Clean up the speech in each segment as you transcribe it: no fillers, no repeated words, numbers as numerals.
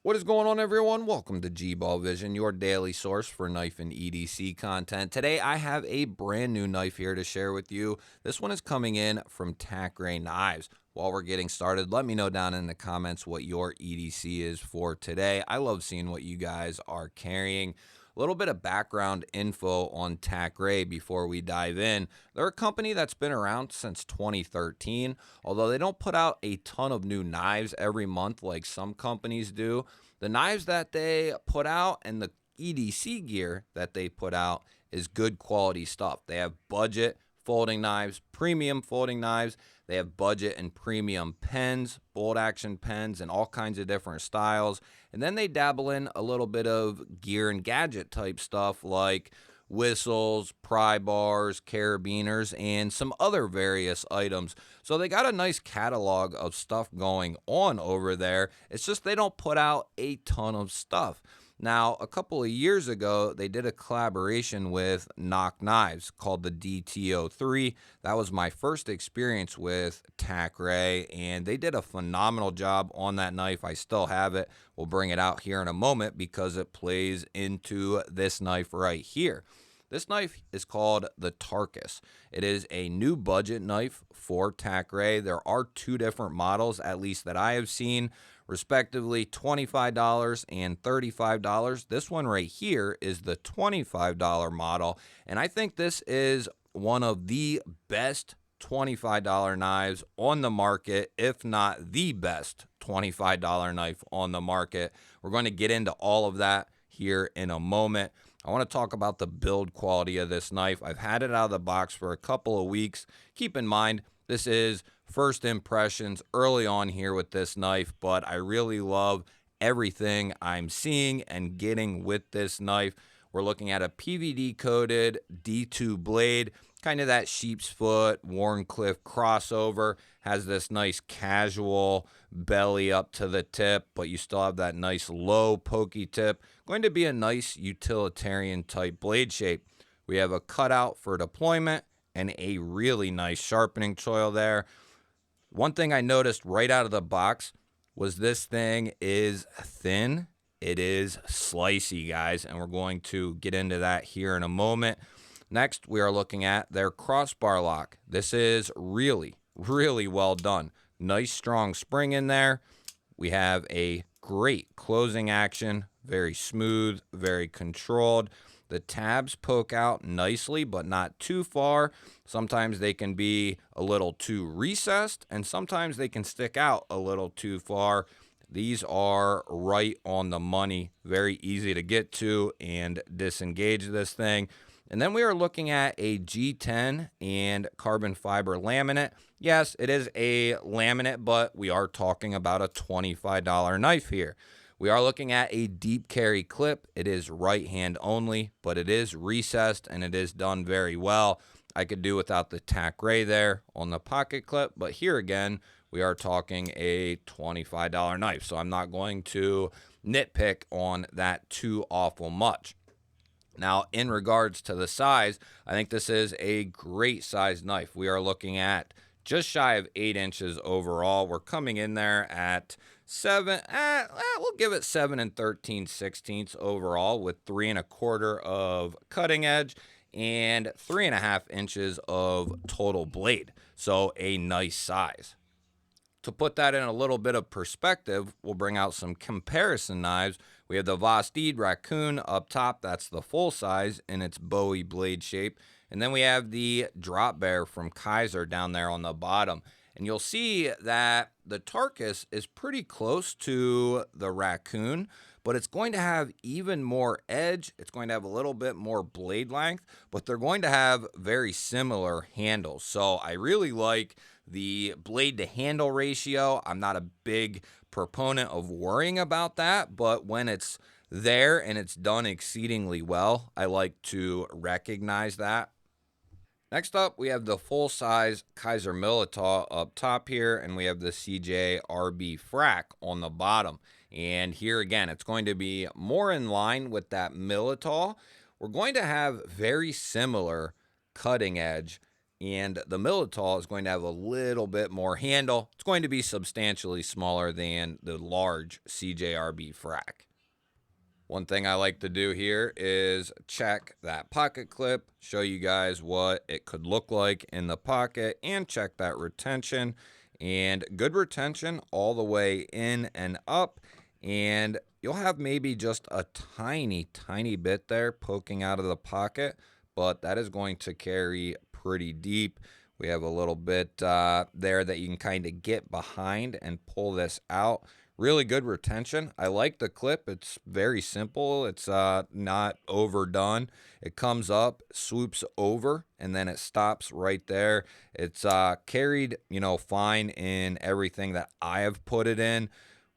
What is going on, everyone? Welcome to G-Ball Vision, your daily source for knife and EDC content. Today, I have a brand new knife here to share with you. This one is coming in from Tacray Knives. While we're getting started, let me know down in the comments what your EDC is for today. I love seeing what you guys are carrying. A little bit of background info on Tacray before we dive in. They're a company that's been around since 2013, although they don't put out a ton of new knives every month like some companies do. The knives that they put out and the EDC gear that they put out is good quality stuff. They have budget folding knives, premium folding knives. They have budget and premium pens, bolt action pens, and all kinds of different styles. And then they dabble in a little bit of gear and gadget type stuff like whistles, pry bars, carabiners, and some other various items. So they got a nice catalog of stuff going on over there. It's just they don't put out a ton of stuff. Now, a couple of years ago, they did a collaboration with Knock Knives called the DTO3. That was my first experience with Tacray, and they did a phenomenal job on that knife. I still have it. We'll bring it out here in a moment because it plays into this knife right here. This knife is called the Tarcus. It is a new budget knife for Tacray. There are two different models, at least that I have seen, respectively $25 and $35. This one right here is the $25 model, and I think this is one of the best $25 knives on the market, if not the best $25 knife on the market. We're going to get into all of that here in a moment. I want to talk about the build quality of this knife. I've had it out of the box for a couple of weeks. Keep in mind, this is first impressions early on here with this knife, but I really love everything I'm seeing and getting with this knife. We're looking at a PVD coated D2 blade, kind of that sheep's foot, Warncliffe crossover. Has this nice casual belly up to the tip, but you still have that nice low pokey tip. Going to be a nice utilitarian type blade shape. We have a cutout for deployment and a really nice sharpening choil there. One thing I noticed right out of the box was this thing is thin. It is slicey, guys, and we're going to get into that here in a moment. Next, we are looking at their crossbar lock. This is really well done. Nice strong spring in there. We have a great closing action, very smooth, very controlled. The tabs poke out nicely, but not too far. Sometimes they can be a little too recessed, and sometimes they can stick out a little too far. These are right on the money, very easy to get to and disengage this thing. And then we are looking at a G10 and carbon fiber laminate. Yes, it is a laminate, but we are talking about a $25 knife here. We are looking at a deep carry clip. It is right hand only, but it is recessed and it is done very well. I could do without the Tacray there on the pocket clip, but here again, we are talking a $25 knife. So I'm not going to nitpick on that too awful much. Now, in regards to the size, I think this is a great size knife. We are looking at just shy of 8 inches overall. We're coming in there at we'll give it 7 13/16 overall, with 3 1/4 of cutting edge and 3 1/2 inches of total blade. So a nice size. To put that in a little bit of perspective, we'll bring out some comparison knives. We have the Vosteed Raccoon up top. That's the full size in its Bowie blade shape. And then we have the Drop Bear from Kaiser down there on the bottom. And you'll see that the Tarcus is pretty close to the Raccoon, but it's going to have even more edge. It's going to have a little bit more blade length, but they're going to have very similar handles. So I really like the blade to handle ratio. I'm not a big proponent of worrying about that, but when it's there and it's done exceedingly well, I like to recognize that. Next up, we have the full-size Kaiser Militaw up top here, and we have the CJ RB Frac on the bottom. And here again, it's going to be more in line with that Militaw. We're going to have very similar cutting edge And the Militol is going to have a little bit more handle. It's going to be substantially smaller than the large CJRB frac. One thing I like to do here is check that pocket clip, show you guys what it could look like in the pocket, and check that retention. And good retention all the way in and up. And you'll have maybe just a tiny, tiny bit there poking out of the pocket, but that is going to carry pretty deep. We have a little bit there that you can kind of get behind and pull this out. Really good retention. I like the clip. It's very simple. It's not overdone. It comes up, swoops over, and then it stops right there. It's carried, fine in everything that I have put it in.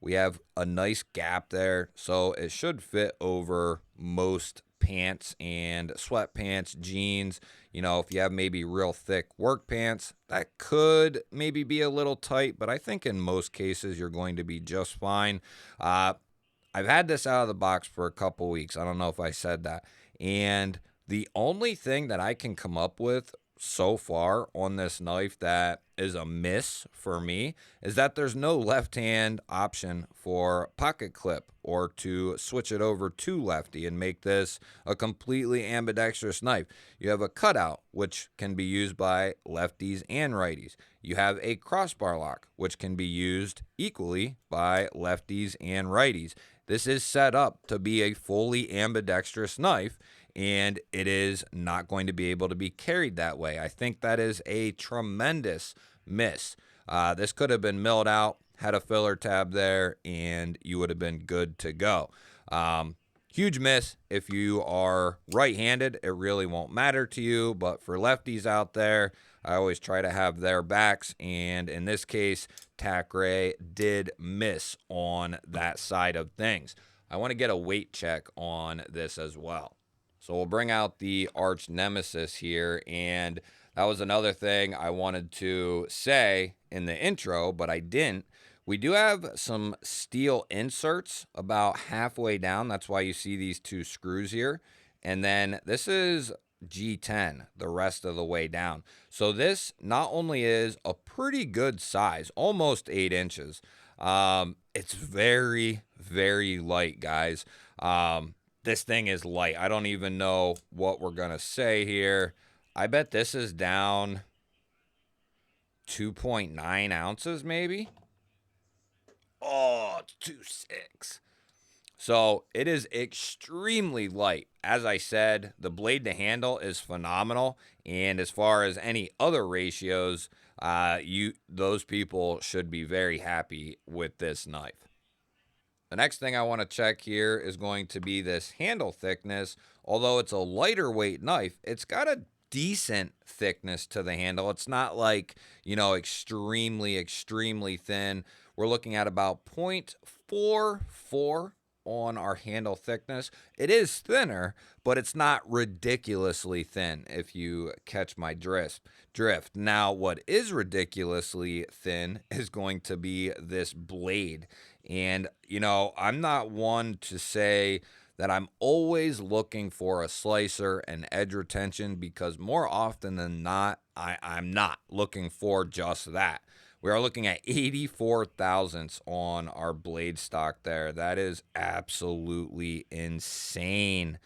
We have a nice gap there, so it should fit over most pants and sweatpants, jeans. If you have maybe real thick work pants, that could maybe be a little tight, but I think in most cases you're going to be just fine. I've had this out of the box for a couple weeks. I don't know if I said that. And the only thing that I can come up with so far on this knife that is a miss for me is that there's no left hand option for pocket clip or to switch it over to lefty and make this a completely ambidextrous knife. You have a cutout, which can be used by lefties and righties. You have a crossbar lock, which can be used equally by lefties and righties. This is set up to be a fully ambidextrous knife, and it is not going to be able to be carried that way. I think that is a tremendous miss. This could have been milled out, had a filler tab there, and you would have been good to go. Huge miss. If you are right-handed, it really won't matter to you, but for lefties out there, I always try to have their backs, and in this case, Tacray did miss on that side of things. I want to get a weight check on this as well. So we'll bring out the arch nemesis here, and that was another thing I wanted to say in the intro, but I didn't. We do have some steel inserts about halfway down. That's why you see these two screws here. And then this is G10 the rest of the way down. So this not only is a pretty good size, almost 8 inches. It's very, very light, guys. This thing is light. I don't even know what we're going to say here. I bet this is down 2.9 ounces maybe. Oh, 2.6. So it is extremely light. As I said, the blade to handle is phenomenal. And as far as any other ratios, those people should be very happy with this knife. The next thing I want to check here is going to be this handle thickness. Although it's a lighter weight knife, it's got a decent thickness to the handle. It's not like, extremely, extremely thin. We're looking at about 0.44 on our handle thickness. It is thinner, but it's not ridiculously thin, if you catch my drift. Now, what is ridiculously thin is going to be this blade. And, I'm not one to say that I'm always looking for a slicer and edge retention, because more often than not, I'm not looking for just that. We are looking at 84 thousandths on our blade stock there. That is absolutely insane.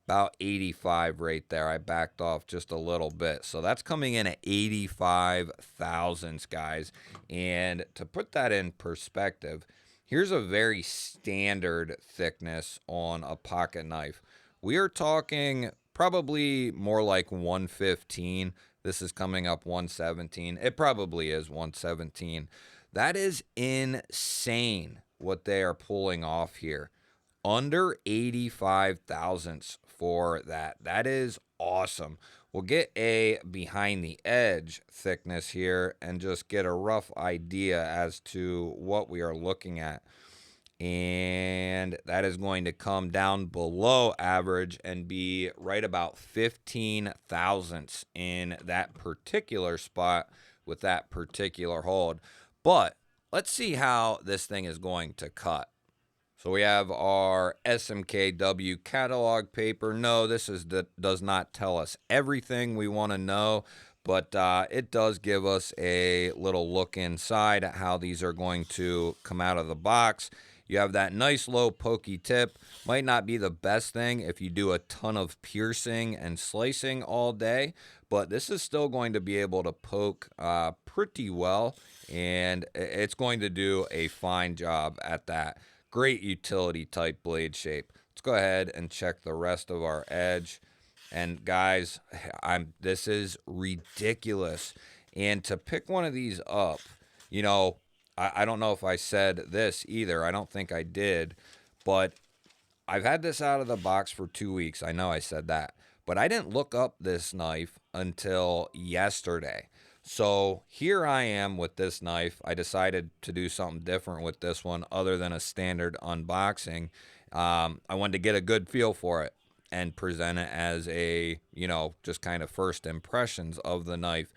About 85 right there. I backed off just a little bit. So that's coming in at 85 thousandths, guys. And to put that in perspective, here's a very standard thickness on a pocket knife. We are talking probably more like 115. This is coming up 117. It probably is 117. That is insane what they are pulling off here. Under 85 thousandths for that. That is awesome. We'll get a behind the edge thickness here and just get a rough idea as to what we are looking at. And that is going to come down below average and be right about 15 thousandths in that particular spot with that particular hold. But let's see how this thing is going to cut. So we have our SMKW catalog paper. No, this does not tell us everything we want to know, but it does give us a little look inside at how these are going to come out of the box. You have that nice low pokey tip. Might not be the best thing if you do a ton of piercing and slicing all day, but this is still going to be able to poke pretty well, and it's going to do a fine job at that. Great utility type blade shape. Let's go ahead and check the rest of our edge. And guys, this is ridiculous. And to pick one of these up, you know, I don't know if I said this either. I don't think I did, but I've had this out of the box for 2 weeks. I know I said that, but I didn't look up this knife until yesterday. So here I am with this knife. I decided to do something different with this one other than a standard unboxing. I wanted to get a good feel for it and present it as a, just kind of first impressions of the knife.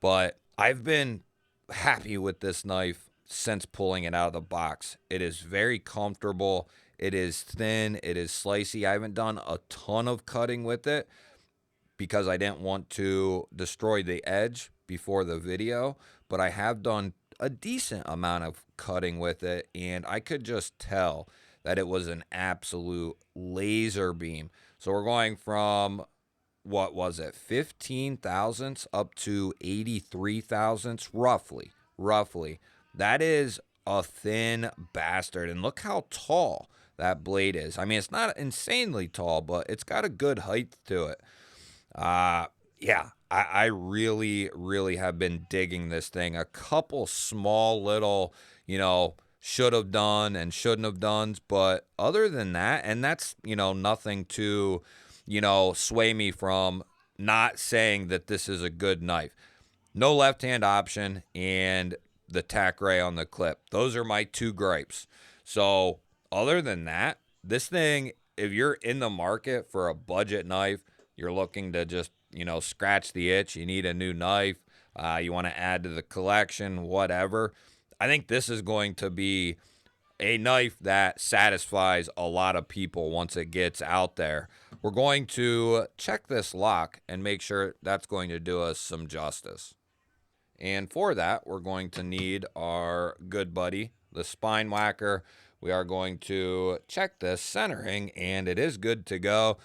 But I've been happy with this knife since pulling it out of the box. It is very comfortable. It is thin. It is slicey. I haven't done a ton of cutting with it because I didn't want to destroy the edge before the video, but I have done a decent amount of cutting with it, and I could just tell that it was an absolute laser beam. So we're going from, what was it, 15 thousandths up to 83 thousandths, roughly. That is a thin bastard, and look how tall that blade is. I mean, it's not insanely tall, but it's got a good height to it. Yeah, I really, really have been digging this thing. A couple small little, should have done and shouldn't have done, but other than that, and that's, nothing to, sway me from not saying that this is a good knife. No left-hand option and the Tacray on the clip. Those are my two gripes. So other than that, this thing, if you're in the market for a budget knife, you're looking to just, scratch the itch, you need a new knife, you want to add to the collection, whatever, I think this is going to be a knife that satisfies a lot of people once it gets out there. We're going to check this lock and make sure that's going to do us some justice. And for that, we're going to need our good buddy, the spine whacker. We are going to check this centering, and it is good to go.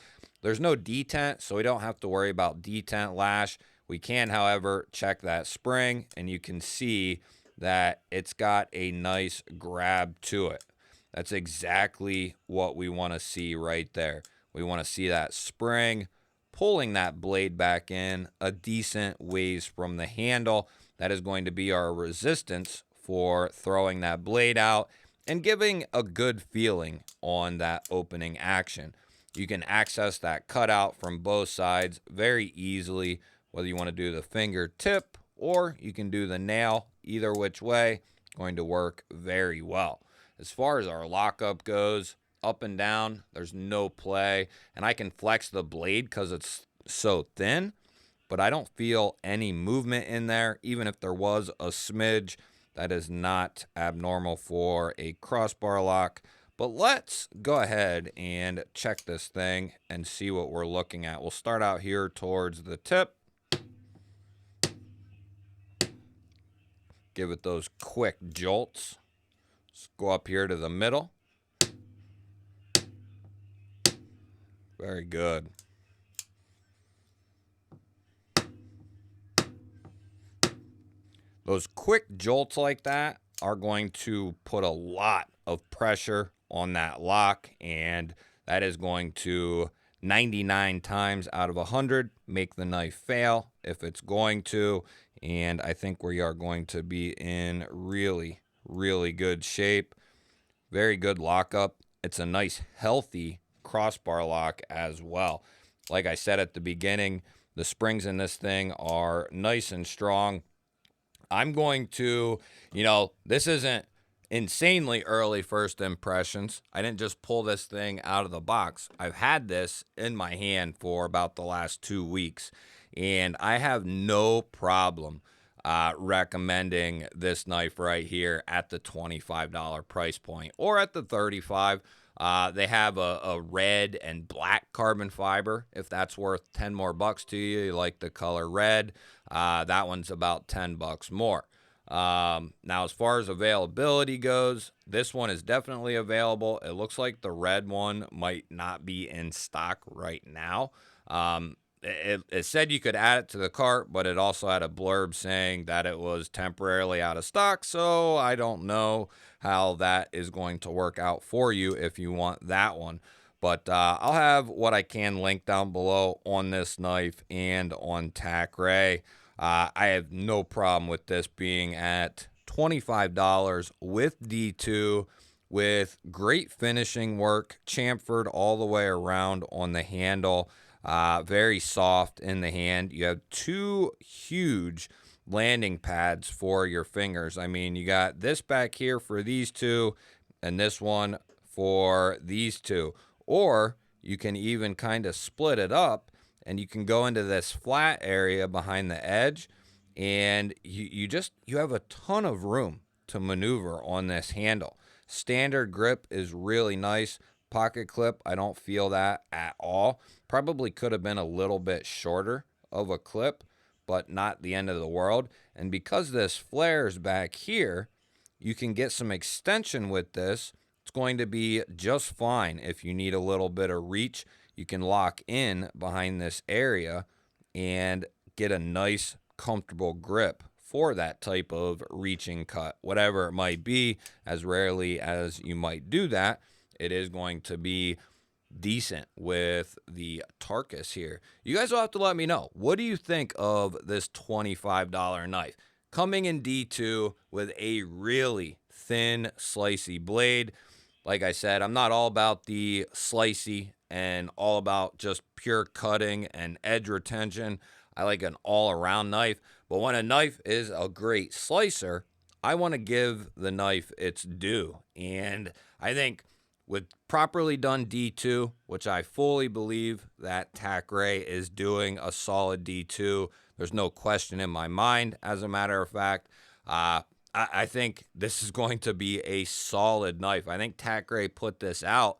There's no detent, so we don't have to worry about detent lash. We can, however, check that spring, and you can see that it's got a nice grab to it. That's exactly what we want to see right there. We want to see that spring pulling that blade back in a decent ways from the handle. That is going to be our resistance for throwing that blade out and giving a good feeling on that opening action. You can access that cutout from both sides very easily, whether you want to do the fingertip or you can do the nail. Either which way, going to work very well. As far as our lockup goes, up and down, there's no play, and I can flex the blade because it's so thin, but I don't feel any movement in there. Even if there was a smidge, that is not abnormal for a crossbar lock. But let's go ahead and check this thing and see what we're looking at. We'll start out here towards the tip. Give it those quick jolts. Let's go up here to the middle. Very good. Those quick jolts like that are going to put a lot of pressure on that lock, and that is going to 99 times out of 100 make the knife fail if it's going to. And I think we are going to be in really, really good shape. Very good lockup. It's a nice, healthy crossbar lock as well. Like I said at the beginning, the springs in this thing are nice and strong. I'm going to, this isn't insanely early first impressions. I didn't just pull this thing out of the box. I've had this in my hand for about the last 2 weeks, and I have no problem recommending this knife right here at the $25 price point or at the $35. They have a red and black carbon fiber. If that's worth 10 more bucks to you, you like the color red, that one's about 10 bucks more. Now, as far as availability goes, this one is definitely available. It looks like the red one might not be in stock right now. It said you could add it to the cart, but it also had a blurb saying that it was temporarily out of stock. So I don't know how that is going to work out for you if you want that one. But I'll have what I can link down below on this knife and on Tacray. I have no problem with this being at $25 with D2, with great finishing work, chamfered all the way around on the handle. Very soft in the hand. You have two huge landing pads for your fingers. I mean, you got this back here for these two and this one for these two. Or you can even kind of split it up and you can go into this flat area behind the edge, and you have a ton of room to maneuver on this handle. Standard grip is really nice. Pocket clip, I don't feel that at all. Probably could have been a little bit shorter of a clip, but not the end of the world. And because this flares back here, you can get some extension with this. It's going to be just fine if you need a little bit of reach. You can lock in behind this area and get a nice, comfortable grip for that type of reaching cut, whatever it might be. As rarely as you might do that, it is going to be decent with the Tarcus here. You guys will have to let me know. What do you think of this $25 knife? Coming in D2 with a really thin, slicey blade. Like I said, I'm not all about the slicey and all about just pure cutting and edge retention. I like an all-around knife. But when a knife is a great slicer, I want to give the knife its due. And I think with properly done D2, which I fully believe that Tacray is doing a solid D2, there's no question in my mind, as a matter of fact. I think this is going to be a solid knife. I think Tacray put this out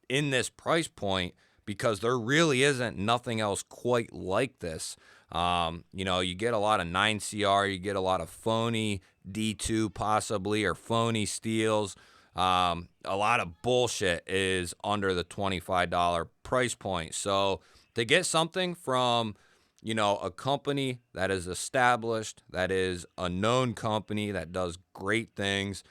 in this price point because there really isn't nothing else quite like this. You get a lot of 9CR, you get a lot of phony D2 possibly, or phony steels. A lot of bullshit is under the $25 price point. So to get something from, a company that is established, that is a known company that does great things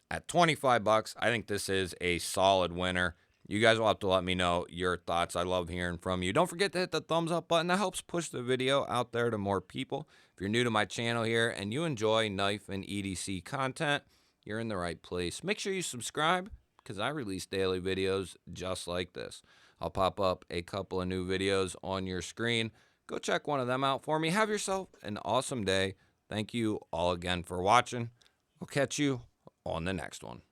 at 25 bucks, I think this is a solid winner. You guys will have to let me know your thoughts. I love hearing from you. Don't forget to hit the thumbs up button. That helps push the video out there to more people. If you're new to my channel here and you enjoy knife and EDC content, you're in the right place. Make sure you subscribe because I release daily videos just like this. I'll pop up a couple of new videos on your screen. Go check one of them out for me. Have yourself an awesome day. Thank you all again for watching. I'll catch you on the next one.